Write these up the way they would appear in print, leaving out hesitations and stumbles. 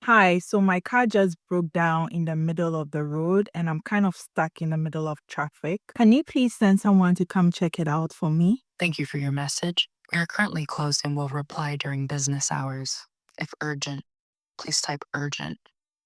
Hi, so my car just broke down in the middle of the road and I'm kind of stuck in the middle of traffic. Can you please send someone to come check it out for me? Thank you for your message. We are currently closed and will reply during business hours. If urgent, please type urgent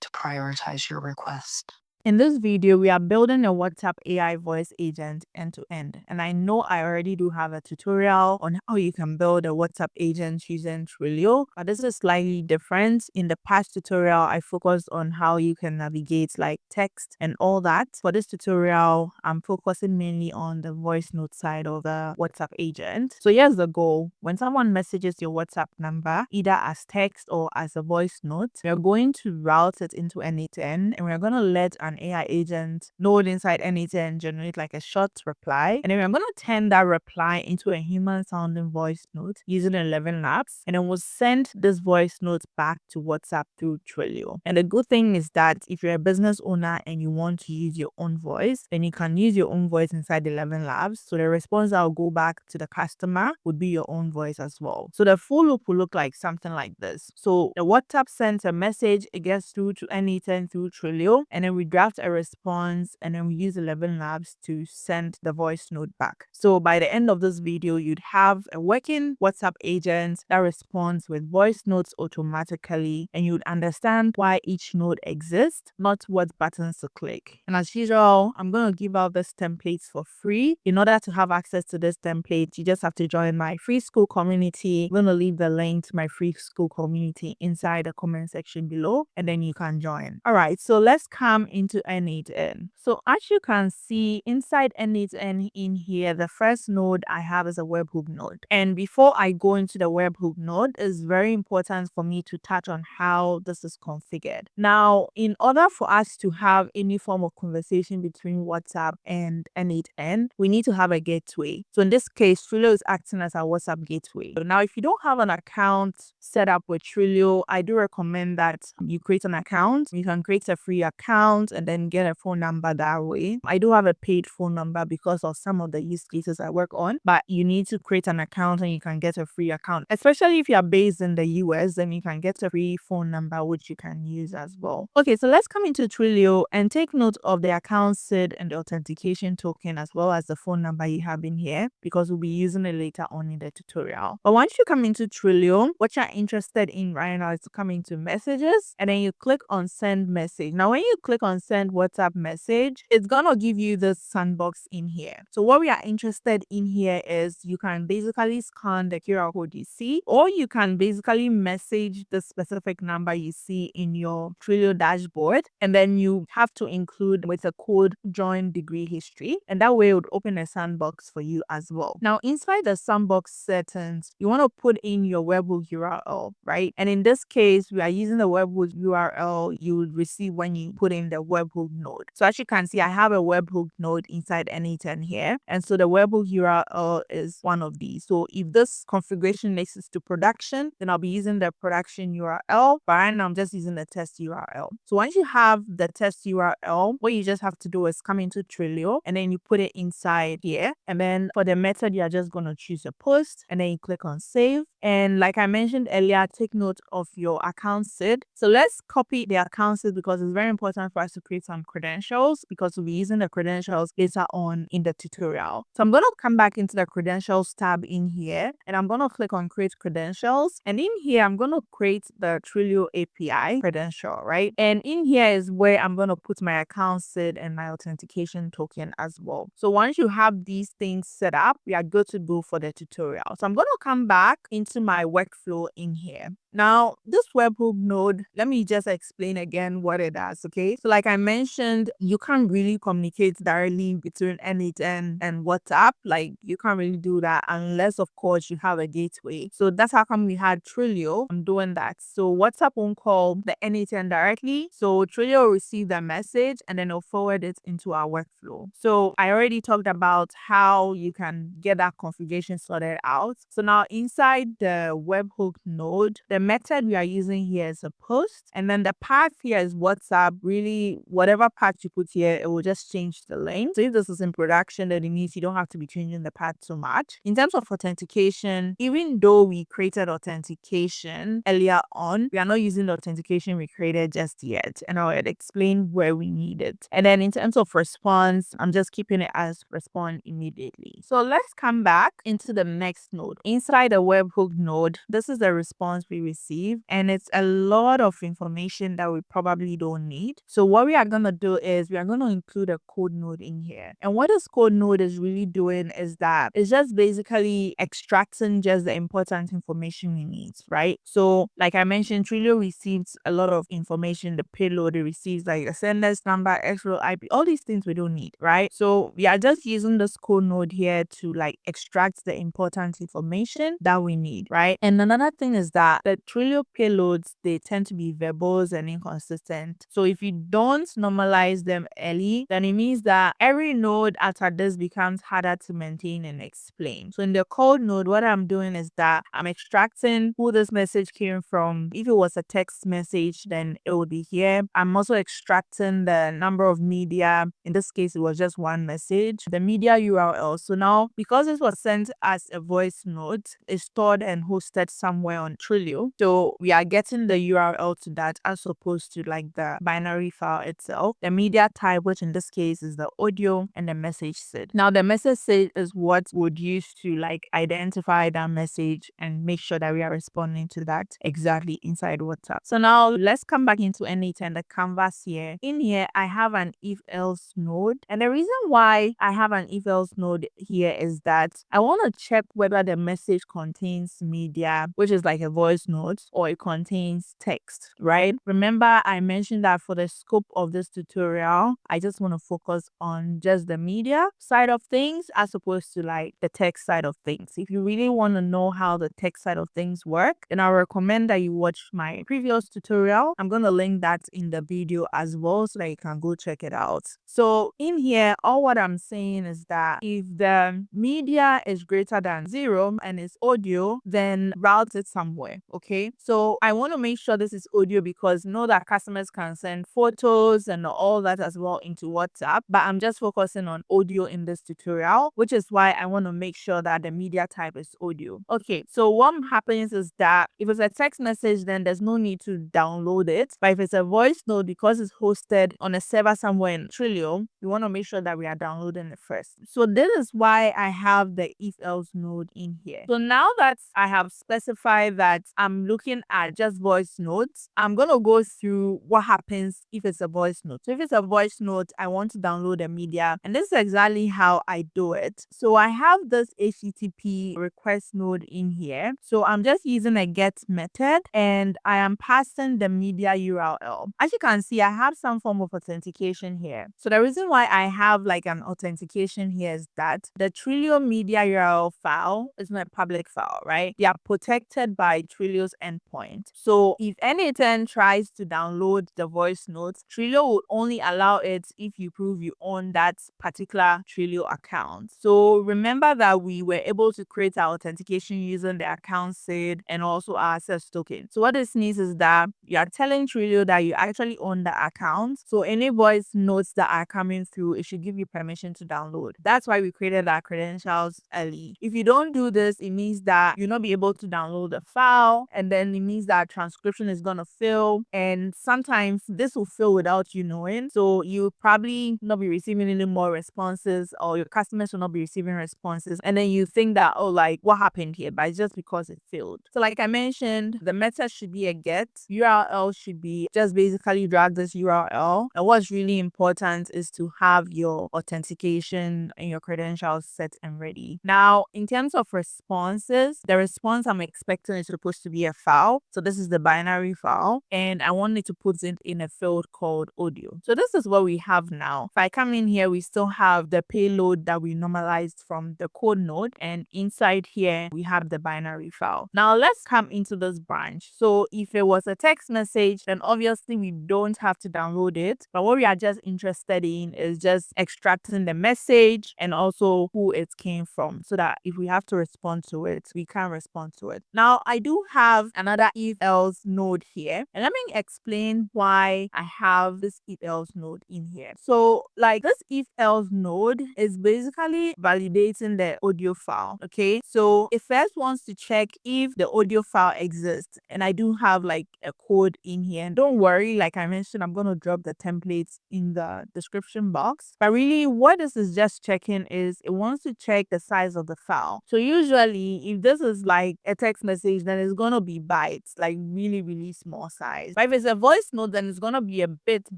to prioritize your request. In this video, we are building a WhatsApp AI voice agent end to end. And I know I already do have a tutorial on how you can build a WhatsApp agent using Twilio, but this is slightly different. In the past tutorial, I focused on how you can navigate like text and all that. For this tutorial, I'm focusing mainly on the voice note side of the WhatsApp agent. So here's the goal. When someone messages your WhatsApp number, either as text or as a voice note, we're going to route it into n8n and we're going to let an AI agent node inside n8n generate like a short reply. And then we're going to turn that reply into a human sounding voice note using ElevenLabs. And then we'll send this voice note back to WhatsApp through Twilio. And the good thing is that if you're a business owner and you want to use your own voice, then you can use your own voice inside ElevenLabs. So the response that will go back to the customer would be your own voice as well. So the full loop will look like something like this. So the WhatsApp sends a message, it gets through to n8n through Twilio, and then we draft a response, and then we use ElevenLabs to send the voice note back. So by the end of this video, you'd have a working WhatsApp agent that responds with voice notes automatically, and you'd understand why each node exists, not what buttons to click. And as usual, I'm going to give out this templates for free. In order to have access to this template, you just have to join my free school community. I'm going to leave the link to my free school community inside the comment section below, and then you can join. All right, so let's come into n8n. So as you can see inside n8n in here, the first node I have is a webhook node. And before I go into the webhook node, it's very important for me to touch on how this is configured. Now, in order for us to have any form of conversation between WhatsApp and n8n, we need to have a gateway. So in this case, Twilio is acting as our WhatsApp gateway. So now, if you don't have an account set up with Twilio, I do recommend that you create an account. You can create a free account and then get a phone number that way. I do have a paid phone number because of some of the use cases I work on, but you need to create an account and you can get a free account. Especially if you are based in the US, then you can get a free phone number which you can use as well. Okay, so let's come into Twilio and take note of the account SID and the authentication token as well as the phone number you have in here, because we'll be using it later on in the tutorial. But once you come into Twilio, what you're interested in right now is to come into messages, and then you click on send message. Now when you click on send WhatsApp message, it's gonna give you this sandbox in here. So what we are interested in here is you can basically scan the QR code you see, or you can basically message the specific number you see in your Twilio dashboard, and then you have to include with a code join degree history, and that way it would open a sandbox for you as well. Now inside the sandbox settings, you want to put in your webhook URL, right? And in this case, we are using the webhook URL you would receive when you put in the webhook node. So as you can see, I have a webhook node inside n8n here, and so the webhook URL is one of these. So if this configuration makes it to production, then I'll be using the production URL, but right now I'm just using the test URL. So once you have the test URL, what you just have to do is come into Twilio and then you put it inside here, and then for the method you're just going to choose a post, and then you click on save. And like I mentioned earlier, take note of your account SID. So let's copy the account SID because it's very important for us to create some credentials, because we'll be using the credentials later on in the tutorial. So I'm going to come back into the credentials tab in here, and I'm going to click on create credentials. And in here, I'm going to create the Twilio API credential, right? And in here is where I'm going to put my account SID and my authentication token as well. So once you have these things set up, we are good to go for the tutorial. So I'm going to come back into my workflow in here. Now, this webhook node, let me just explain again what it does, okay? So like I mentioned, you can't really communicate directly between n8n and WhatsApp. Like, you can't really do that unless, of course, you have a gateway. So that's how come we had Twilio. I'm doing that. So WhatsApp won't call the n8n directly. So Twilio will receive the message and then it'll forward it into our workflow. So I already talked about how you can get that configuration sorted out. So now inside the webhook node, the method we are using here is a post, and then the path here is WhatsApp. Really, whatever path you put here, it will just change the length. So if this is in production, then it means you don't have to be changing the path so much. In terms of authentication, even though we created authentication earlier on, we are not using the authentication we created just yet, and I'll explain where we need it. And then in terms of response, I'm just keeping it as respond immediately. So let's come back into the next node. Inside the webhook node, this is the response we receive, and it's a lot of information that we probably don't need. So what we are going to do is we are going to include a code node in here. And what this code node is really doing is that it's just basically extracting just the important information we need, right? So like I mentioned, Twilio receives a lot of information. The payload, it receives like a sender's number, XRO, IP, all these things we don't need, right? So we are just using this code node here to like extract the important information that we need, right? And another thing is that the Twilio payloads, they tend to be verbose and inconsistent. So if you don't normalize them early, then it means that every node after this becomes harder to maintain and explain. So in the code node, what I'm doing is that I'm extracting who this message came from. If it was a text message, then it will be here. I'm also extracting the number of media. In this case, it was just one message, the media URL. So now, because this was sent as a voice note, it's stored and hosted somewhere on Twilio. So we are getting the URL to that as opposed to like the binary file itself. The media type, which in this case is the audio, and the message SID. Now the message SID is what would use to like identify that message and make sure that we are responding to that exactly inside WhatsApp. So now let's come back into n8n, the canvas here. In here, I have an if else node. And the reason why I have an if else node here is that I want to check whether the message contains media, which is like a voice note, or it contains text, right? Remember, I mentioned that for the scope of this tutorial, I just want to focus on just the media side of things as opposed to like the text side of things. If you really want to know how the text side of things work, then I recommend that you watch my previous tutorial. I'm going to link that in the video as well so that you can go check it out. So in here, all what I'm saying is that if the media is greater than 0 and it's audio, then route it somewhere, okay? So I want to make sure this is audio because know that customers can send photos and all that as well into WhatsApp, but I'm just focusing on audio in this tutorial, which is why I want to make sure that the media type is audio. Okay, so what happens is that if it's a text message, then there's no need to download it. But if it's a voice note, because it's hosted on a server somewhere in Twilio, we want to make sure that we are downloading it first. So this is why I have the if else node in here. So now that I have specified that I'm looking at just voice notes, I'm going to go through what happens if it's a voice note. So if it's a voice note, I want to download the media, and this is exactly how I do it. So I have this HTTP request node in here. So I'm just using a get method and I am passing the media URL. As you can see, I have some form of authentication here. So the reason why I have like an authentication here is that the Twilio media URL file is not a public file, right? They are protected by Twilio's endpoint. So if n8n tries to download the voice notes, Twilio will only allow it if you prove you own that particular Twilio account. So remember that we were able to create our authentication using the account SID and also our access token. So what this means is that you are telling Twilio that you actually own the account. So any voice notes that are coming through, it should give you permission to download. That's why we created our credentials early. If you don't do this, it means that you'll not be able to download the file, and then it means that transcription is gonna fail, and sometimes this will fail without you knowing. So you probably not be receiving any more responses, or your customers will not be receiving responses, and then you think that, oh, like what happened here? But it's just because it failed. So like I mentioned, the method should be a get. URL should be just basically drag this URL. And what's really important is to have your authentication and your credentials set and ready. Now, in terms of responses, the response I'm expecting is supposed to be a file. So this is the binary file, and I wanted to put it in a field called audio. So this is what we have now. If I come in here, we still have the payload that we normalized from the code node, and inside here we have the binary file. Now let's come into this branch. So if it was a text message, then obviously we don't have to download it, but what we are just interested in is just extracting the message and also who it came from, so that if we have to respond to it, we can respond to it. Now I do have have another if else node here. And let me explain why I have this if else node in here. So like this if else node is basically validating the audio file. Okay. So it first wants to check if the audio file exists. And I do have like a code in here. And don't worry, like I mentioned, I'm going to drop the templates in the description box. But really what this is just checking is it wants to check the size of the file. So usually if this is like a text message, then it's going to be bytes, like really, really small size. But if it's a voice note, then it's going to be a bit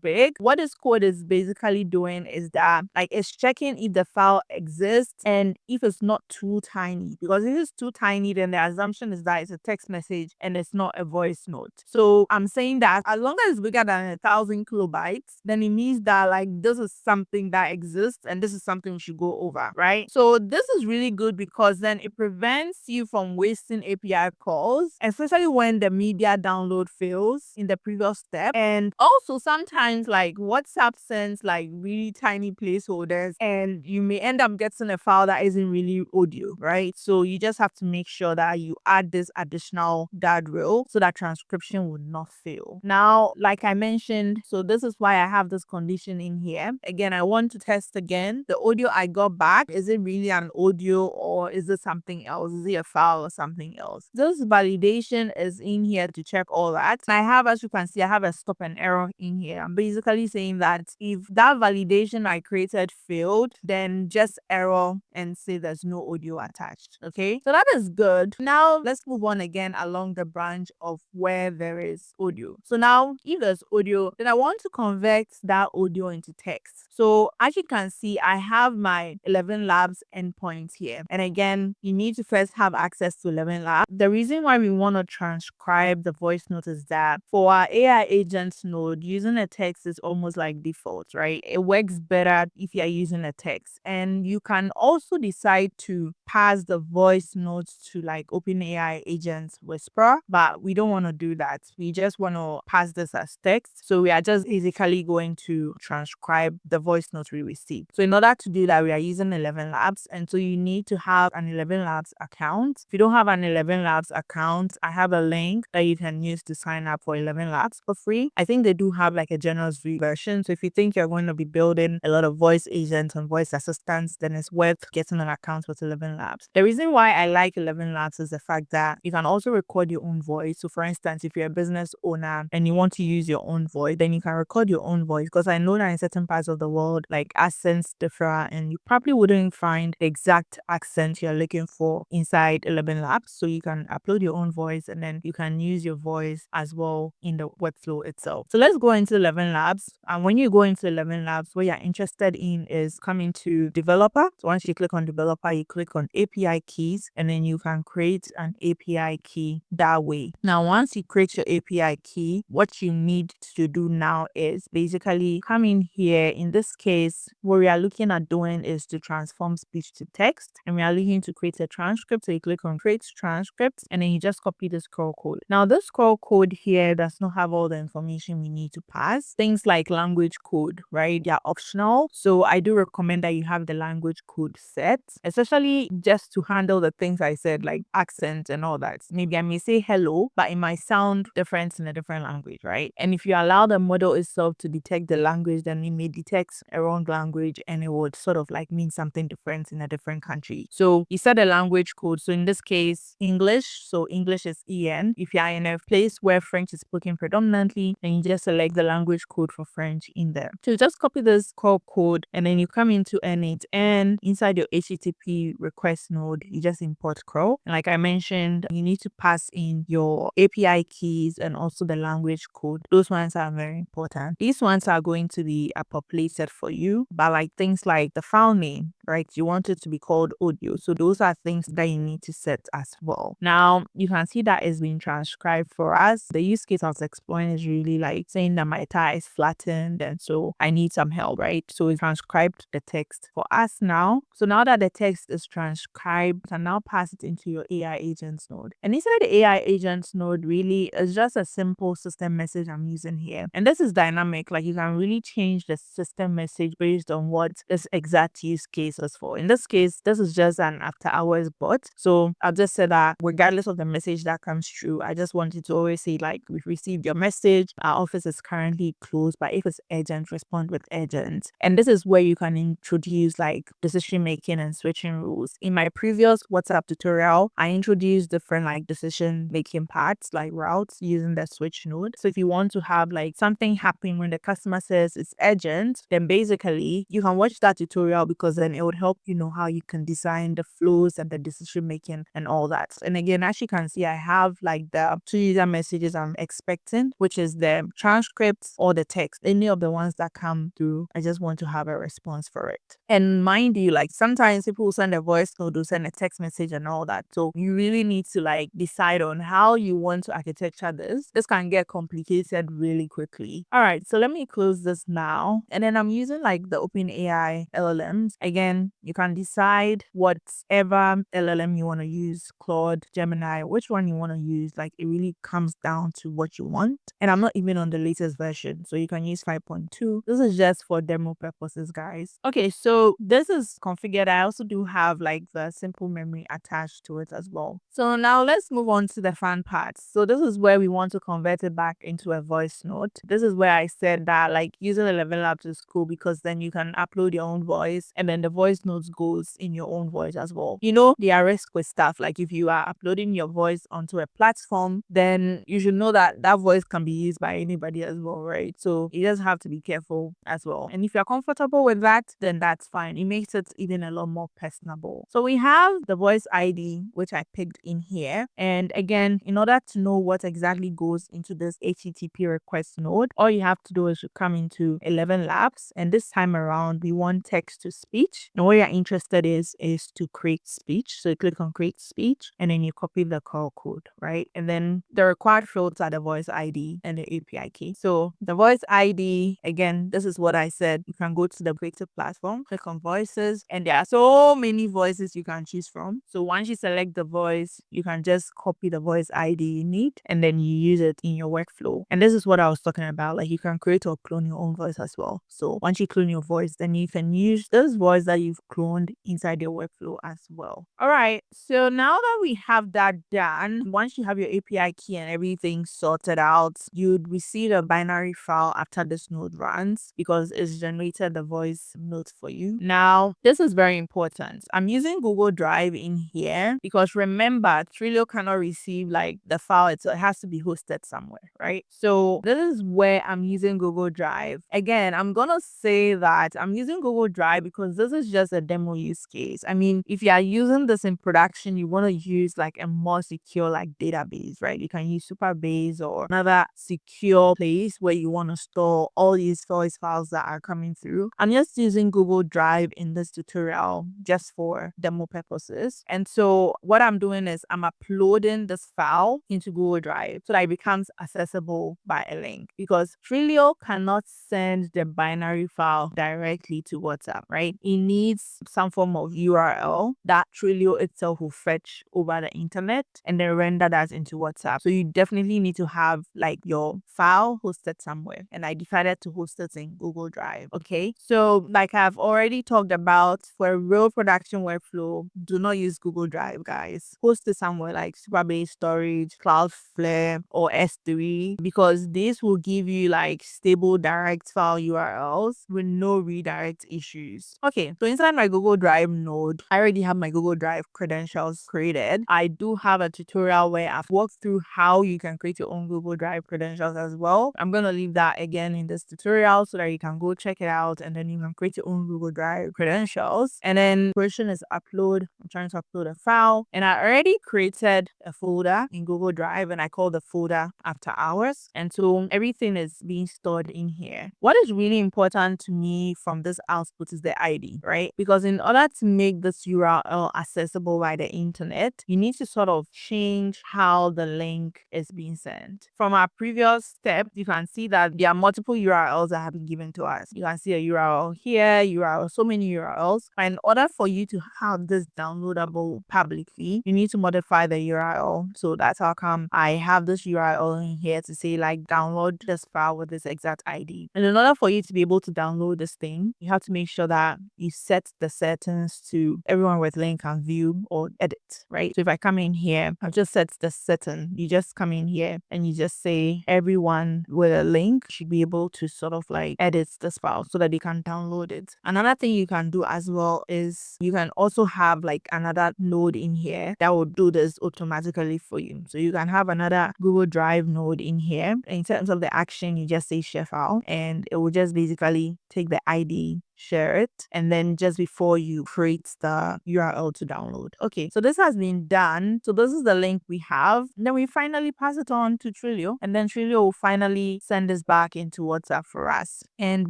big. What this code is basically doing is that like it's checking if the file exists and if it's not too tiny. Because if it's too tiny, then the assumption is that it's a text message and it's not a voice note. So I'm saying that as long as it's bigger than 1,000 kilobytes, then it means that like this is something that exists and this is something we should go over, right? So this is really good because then it prevents you from wasting API calls, especially when the media download fails in the previous step. And also sometimes like WhatsApp sends like really tiny placeholders and you may end up getting a file that isn't really audio, right? So you just have to make sure that you add this additional guardrail so that transcription will not fail. Now, like I mentioned, so this is why I have this condition in here. Again, I want to test again the audio I got back. Is it really an audio or is it something else? Is it a file or something else? This validation is in here to check all that. And I have, as you can see, I have a stop and error in here. I'm basically saying that if that validation I created failed, then just error and say there's no audio attached. Okay, so that is good. Now let's move on again along the branch of where there is audio. So now if there's audio, then I want to convert that audio into text. So as you can see, I have my ElevenLabs endpoint here. And again, you need to first have access to ElevenLabs. The reason why we want to transcribe the voice note is that for our AI agents node, using a text is almost like default, right? It works better if you're using a text. And you can also decide to pass the voice notes to like OpenAI agents Whisper, but we don't want to do that. We just want to pass this as text. So we are just basically going to transcribe the voice note we receive. So in order to do that, we are using ElevenLabs. And so you need to have an ElevenLabs account. If you don't have an ElevenLabs account, I have a link that you can use to sign up for ElevenLabs for free. I think they do have like a generous free version. So if you think you're going to be building a lot of voice agents and voice assistants, then it's worth getting an account with ElevenLabs. The reason why I like ElevenLabs is the fact that you can also record your own voice. So for instance, if you're a business owner and you want to use your own voice, then you can record your own voice, because I know that in certain parts of the world, like accents differ and you probably wouldn't find the exact accent you're looking for inside ElevenLabs. So you can upload your own voice and then you can use your voice as well in the workflow itself. So let's go into ElevenLabs. And when you go into ElevenLabs, what you're interested in is coming to developer. So once you click on developer, you click on API keys and then you can create an API key that way. Now, once you create your API key, what you need to do now is basically come in here. In this case, what we are looking at doing is to transform speech to text, and we are looking to create a transcript. So you click on create transcript and then you just copy the scroll code. Now, this scroll code here does not have all the information we need to pass. Things like language code, right? They're optional. So I do recommend that you have the language code set, especially just to handle the things I said, like accent and all that. Maybe I may say hello, but it might sound different in a different language, right? And if you allow the model itself to detect the language, then it may detect a wrong language and it would sort of like mean something different in a different country. So you set a language code. So in this case, English. So English is EN. If you're in a place where French is spoken predominantly, then you just select the language code for French in there. So you just copy this call code and then you come into n8n. Inside your HTTP request node, you just import curl. And like I mentioned, you need to pass in your API keys and also the language code. Those ones are very important. These ones are going to be populated for you, but like things like the file name, right? You want it to be called audio. So those are things that you need to set as well. Now you can see that it's being transcribed for us. The use case I was exploring is really like saying that my tie is flattened and so I need some help, right? So it transcribed the text for us now. So now that the text is transcribed, you can now pass it into your AI agents node. And inside the AI agents node really is just a simple system message I'm using here. And this is dynamic, like you can really change the system message based on what this exact use case is for. In this case, this is just an after hours bot. So I'll just say that regardless of the message message that comes through, I just wanted to always say like, we've received your message, our office is currently closed, but if it's urgent, respond with urgent. And this is where you can introduce like decision making and switching rules. In my previous WhatsApp tutorial, I introduced different like decision making parts like routes using the switch node. So if you want to have like something happen when the customer says it's urgent, then basically you can watch that tutorial, because then it would help you know how you can design the flows and the decision making and all that. And again, as you can see, I have like the 2 user messages I'm expecting, which is the transcripts or the text. Any of the ones that come through, I just want to have a response for it. And mind you, like sometimes people will send a voice note, will send a text message and all that. So you really need to like decide on how you want to architecture this. This can get complicated really quickly. All right, so let me close this now. And then I'm using like the OpenAI LLMs. Again, you can decide whatever LLM you want to use, Claude, Gemini, which one you want to use. Like it really comes down to what you want. And I'm not even on the latest version, so you can use 5.2. This is just for demo purposes, guys. Okay, so this is configured. I also do have like the simple memory attached to it as well. So now let's move on to the fun part. So this is where we want to convert it back into a voice note. This is where I said that like using ElevenLabs is cool, because then you can upload your own voice and then the voice notes goes in your own voice as well. You know, there are risks with stuff. Like if you are uploading your voice onto a platform, then you should know that that voice can be used by anybody as well, right? So you just have to be careful as well. And if you're comfortable with that, then that's fine. It makes it even a lot more personable. So we have the voice ID, which I picked in here. And again, in order to know what exactly goes into this HTTP request node, all you have to do is you come into ElevenLabs, and this time around we want text to speech. And what you're interested is to create speech. So you click on create speech and then you copy the call code, right? And then the required fields are the voice ID and the API key. So the voice ID, again, this is what I said. You can go to the creative platform, click on voices, and there are so many voices you can choose from. So once you select the voice, you can just copy the voice ID you need and then you use it in your workflow. And this is what I was talking about. Like you can create or clone your own voice as well. So once you clone your voice, then you can use this voice that you've cloned inside your workflow as well. All right. So now that we have that done, once you have your API key and everything sorted out, you'd receive a binary file after this node runs, because it's generated the voice note for you. Now, this is very important. I'm using Google Drive in here because remember, Twilio cannot receive like the file. It has to be hosted somewhere, right? So this is where I'm using Google Drive. Again, I'm gonna say that I'm using Google Drive because this is just a demo use case. I mean, if you are using this in production, you want to use like a more secure like database, right? You can use Supabase or another secure place where you want to store all these voice files that are coming through. I'm just using Google Drive in this tutorial just for demo purposes. And so what I'm doing is I'm uploading this file into Google Drive so that it becomes accessible by a link, because Twilio cannot send the binary file directly to WhatsApp, right? It needs some form of URL that Twilio itself will fetch over the internet and then render that into WhatsApp. So you definitely need to have like your file hosted somewhere, and I decided to host it in Google Drive. Okay, so like I've already talked about, for a real production workflow, do not use Google Drive, guys. Host it somewhere like Supabase storage, Cloudflare, or S3, because this will give you like stable direct file URLs with no redirect issues. Okay, so inside my Google Drive node, I already have my Google Drive credentials created. I do have a tutorial where I've walked through how you can create your own Google Drive credentials as well. I'm gonna leave that again in this tutorial so that you can go check it out and then you can create your own Google Drive credentials. And then question is upload. I'm trying to upload a file, and I already created a folder in Google Drive, and I call the folder after hours. And so everything is being stored in here. What is really important to me from this output is the ID, right? Because in order to make this URL accessible by the internet, you need to sort of change how the link is being sent. From our previous step, you can see that there are multiple URLs that have been given to us. You can see a URL here, URL, so many URLs. But in order for you to have this downloadable publicly, you need to modify the URL. So that's how come I have this URL in here to say like download this file with this exact ID. And in order for you to be able to download this thing, you have to make sure that you set the settings to everyone with link can view or edit, right? So if I come in here I've just set the setting. You just come in here and you just say everyone with a link should be able to sort of like edit this file so that they can download it. Another thing you can do as well is you can also have like another node in here that will do this automatically for you. So you can have another Google Drive node in here. In terms of the action, you just say share file and it will just basically take the ID, share it, and then just before you create the URL to download. Okay, so this has been done. So this is the link we have. And then we finally pass it on to Twilio, and then Twilio will finally send this back into WhatsApp for us and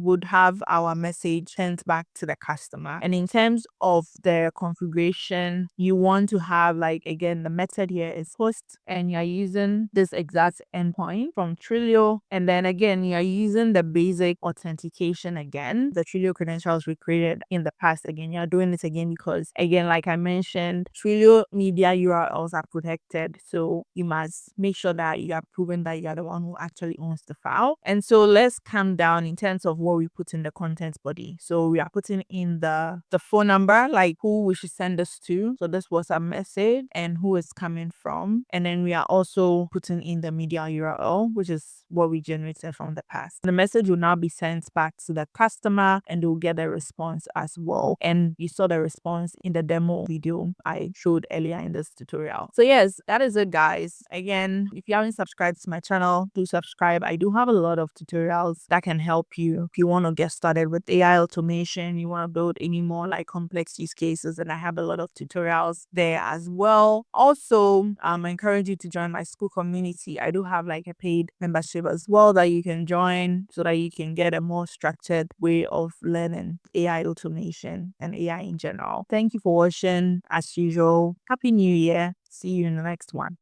would have our message sent back to the customer. And in terms of the configuration, you want to have like, again, the method here is host, and you're using this exact endpoint from Twilio. And then again, you're using the basic authentication again, the Twilio credentials we created in the past. Again, you're doing it again because, again, like I mentioned, Twilio media URLs are protected. So you must make sure that you are proven that you are the one who actually owns the file. And so let's calm down in terms of what we put in the content body. So we are putting in the phone number, like who we should send this to. So this was a message and who it's coming from. And then we are also putting in the media URL, which is what we generated from the past. The message will now be sent back to the customer and they'll get a response as well. And you saw the response in the demo video I showed earlier in this tutorial. So yes, that is it, guys. Again, if you haven't subscribed to my channel, do subscribe. I do have a lot of tutorials that can help you if you want to get started with AI automation, you want to build any more like complex use cases, and I have a lot of tutorials there as well. Also, I encourage you to join my school community. I do have like a paid membership as well that you can join so that you can get a more structured way of learning AI automation and AI in general. Thank you for watching. As usual, Happy New Year. See you in the next one.